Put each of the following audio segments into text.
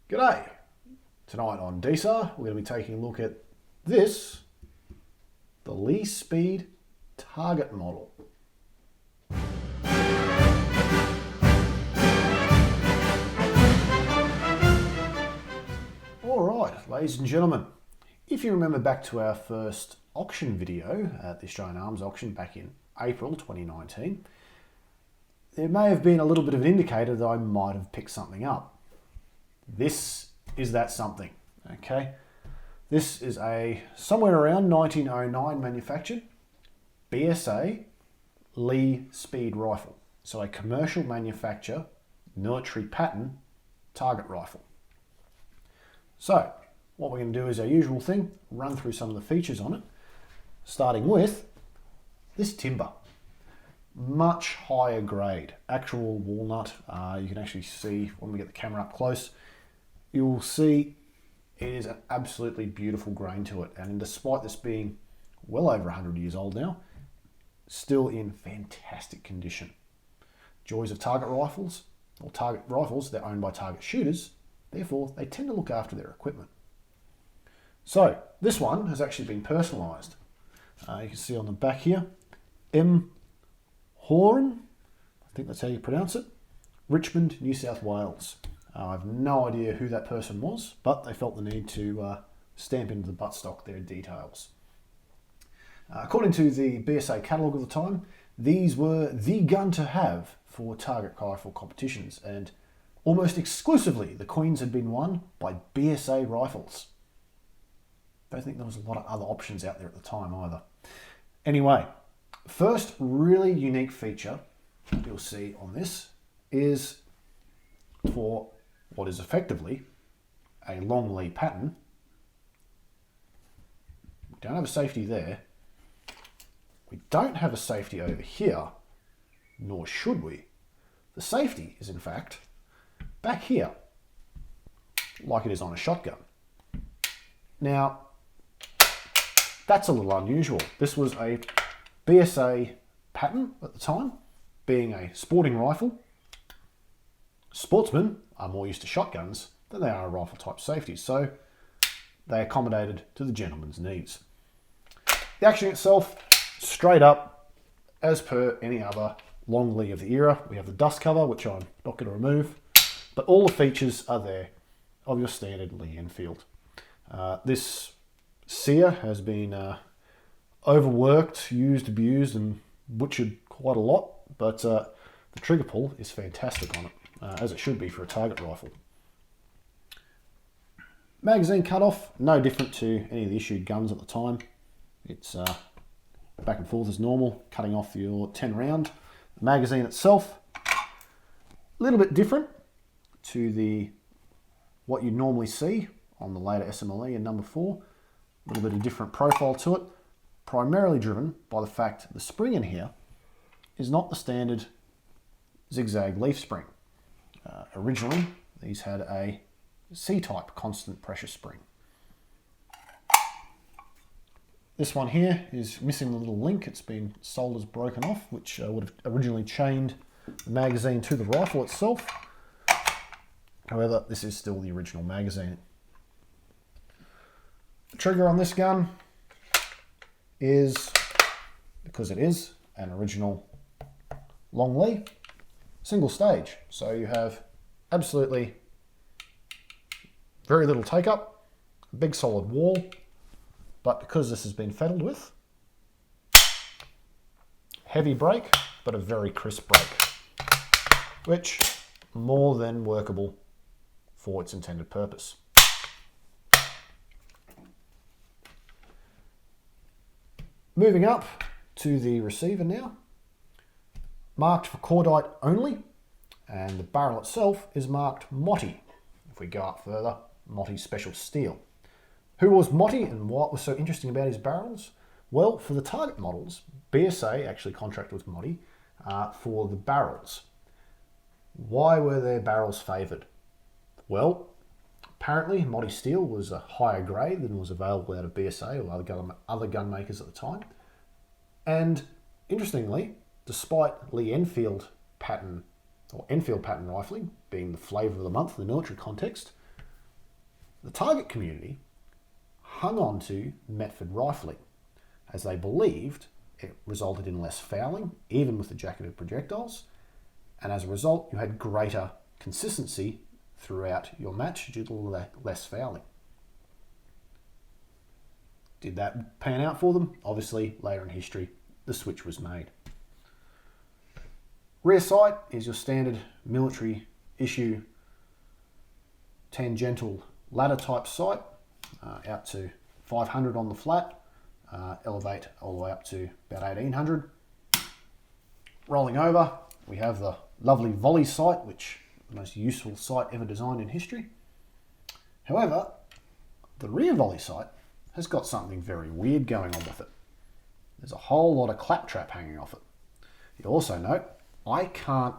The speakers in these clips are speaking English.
G'day! Tonight on DSAR, we're going to be taking a look at this, the Lee Speed target model. Alright, ladies and gentlemen, if you remember back to our first auction video at the Australian Arms Auction back in April 2019, there may have been a little bit of an indicator that I might have picked something up. This is that something, okay? This is a somewhere around 1909 manufactured BSA Lee Speed rifle. So a commercial manufacture, military pattern target rifle. So what we're going to do is our usual thing, run through some of the features on it, starting with this timber. Much higher grade, actual walnut. You can actually see when we get the camera up close, you will see it is an absolutely beautiful grain to it. And despite this being well over 100 years old now, still in fantastic condition. Joys of target rifles, or target rifles, they're owned by target shooters. Therefore, they tend to look after their equipment. So this one has actually been personalised. You can see on the back here, M. Horan, I think that's how you pronounce it, Richmond, New South Wales. I have no idea who that person was, but they felt the need to stamp into the buttstock their details. According to the BSA catalogue of the time, these were the gun to have for target rifle competitions, and almost exclusively the Queens had been won by BSA rifles. I don't think there was a lot of other options out there at the time either. Anyway, first really unique feature you'll see on this is for what is effectively a long Lee pattern. We don't have a safety there. We don't have a safety over here, nor should we. The safety is in fact back here, like it is on a shotgun. Now, that's a little unusual. This was a BSA pattern at the time, being a sporting rifle. Sportsmen are more used to shotguns than they are rifle type safeties, so they accommodated to the gentleman's needs. The action itself, straight up, as per any other long Lee of the era. We have the dust cover, which I'm not going to remove, but all the features are there of your standard Lee Enfield. This sear has been overworked, used, abused, and butchered quite a lot, but the trigger pull is fantastic on it, as it should be for a target rifle. Magazine cutoff, no different to any of the issued guns at the time. It's back and forth as normal, cutting off your 10 round. The magazine itself, a little bit different to what you normally see on the later SMLE and number 4. A little bit of different profile to it, primarily driven by the fact the spring in here is not the standard zigzag leaf spring. Originally, these had a C-type constant pressure spring. This one here is missing the little link. It's been solder's broken off, which would have originally chained the magazine to the rifle itself. However, this is still the original magazine. The trigger on this gun is, because it is an original long Lee, single stage. So you have absolutely very little take up, a big solid wall, but because this has been fiddled with, heavy brake, but a very crisp brake, which more than workable for its intended purpose. Moving up to the receiver now, marked for cordite only, and the barrel itself is marked Motti. If we go up further, Motti Special Steel. Who was Motti and what was so interesting about his barrels? Well, for the target models, BSA actually contracted with Motti for the barrels. Why were their barrels favoured? Well, apparently Motti steel was a higher grade than was available out of BSA or other gun makers at the time. And interestingly, despite Lee Enfield pattern or Enfield pattern rifling being the flavour of the month in the military context, The target community hung on to Metford rifling as they believed it resulted in less fouling, even with the jacketed projectiles, and as a result you had greater consistency throughout your match due to less fouling. Did that pan out for them? Obviously, later in history, the switch was made. Rear sight is your standard military issue tangential ladder type sight, out to 500 on the flat, elevate all the way up to about 1800. Rolling over, we have the lovely volley sight, which is the most useful sight ever designed in history. However, the rear volley sight has got something very weird going on with it. There's a whole lot of claptrap hanging off it. You also note, I can't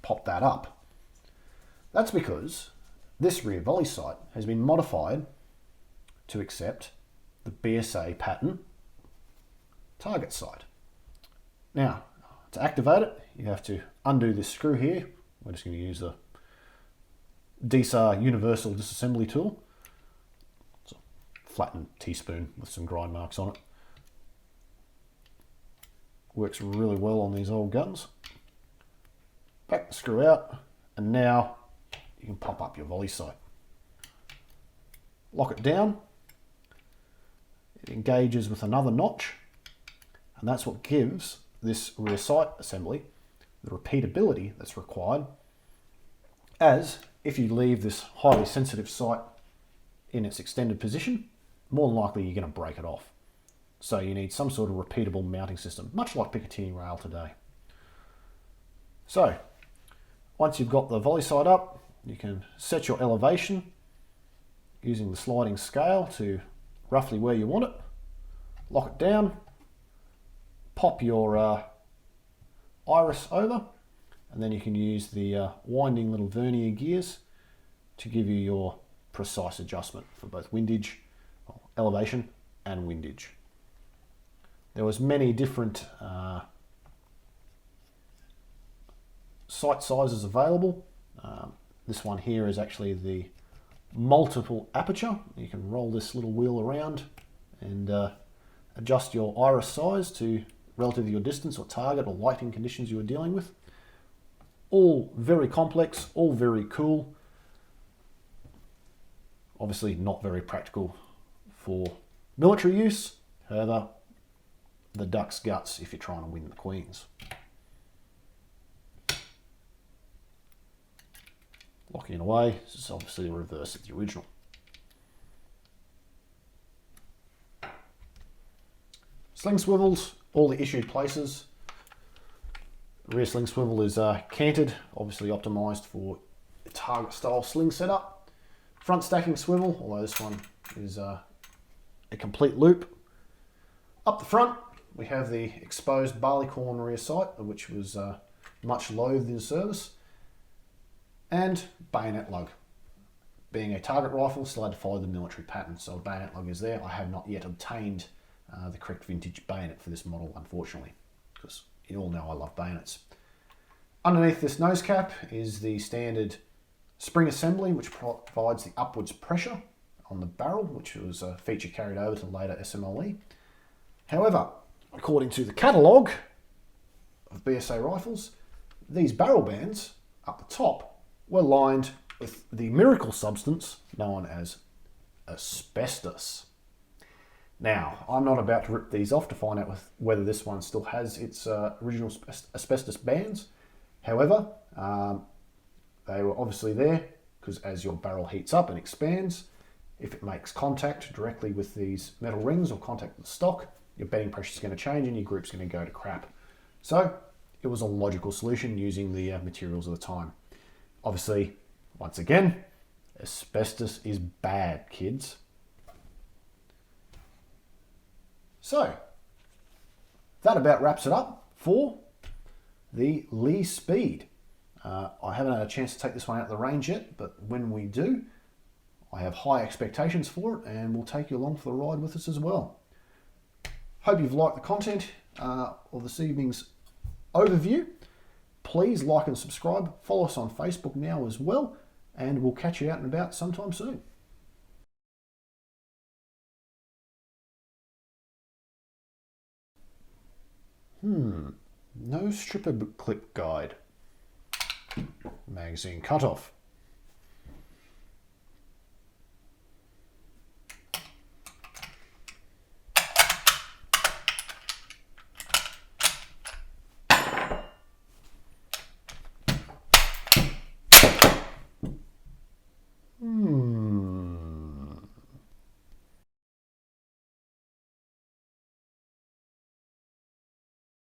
pop that up. That's because this rear volley sight has been modified to accept the BSA pattern target sight. Now, to activate it, you have to undo this screw here. We're just going to use the DSAR universal disassembly tool. It's a flattened teaspoon with some grind marks on it. Works really well on these old guns. Back the screw out, and now you can pop up your volley sight. Lock it down. It engages with another notch, and that's what gives this rear sight assembly the repeatability that's required, as if you leave this highly sensitive sight in its extended position, more than likely you're going to break it off. So you need some sort of repeatable mounting system, much like Picatinny rail today. So once you've got the volley sight up, you can set your elevation using the sliding scale to roughly where you want it. Lock it down, pop your iris over, and then you can use the winding little vernier gears to give you your precise adjustment for both windage, elevation and windage. There was many different sight sizes available. This one here is actually the multiple aperture. You can roll this little wheel around and adjust your iris size to relative to your distance or target or lighting conditions you are dealing with. All very complex, all very cool. Obviously not very practical for military use. However, the duck's guts if you're trying to win the Queens. Locking it away, this is obviously the reverse of the original. Sling swivels, all the issued places. The rear sling swivel is canted, obviously optimized for the target style sling setup. Front stacking swivel, although this one is a complete loop. Up the front, we have the exposed barleycorn rear sight, which was much loathed in service, and bayonet lug. Being a target rifle, still had to follow the military pattern, so a bayonet lug is there. I have not yet obtained the correct vintage bayonet for this model, unfortunately, because you all know I love bayonets. Underneath this nose cap is the standard spring assembly, which provides the upwards pressure on the barrel, which was a feature carried over to later SMLE. However, according to the catalogue of BSA rifles, these barrel bands up the top were lined with the miracle substance known as asbestos. Now, I'm not about to rip these off to find out whether this one still has its original asbestos bands. However, they were obviously there because as your barrel heats up and expands, if it makes contact directly with these metal rings or contact with the stock, your bedding pressure is going to change and your group's going to go to crap. So it was a logical solution using the materials of the time. Obviously, once again, asbestos is bad, kids. So that about wraps it up for the Lee Speed. I haven't had a chance to take this one out of the range yet, but when we do, I have high expectations for it and we'll take you along for the ride with us as well. Hope you've liked the content of this evening's overview. Please like and subscribe. Follow us on Facebook now as well. and we'll catch you out and about sometime soon. No stripper clip guide. Magazine cutoff.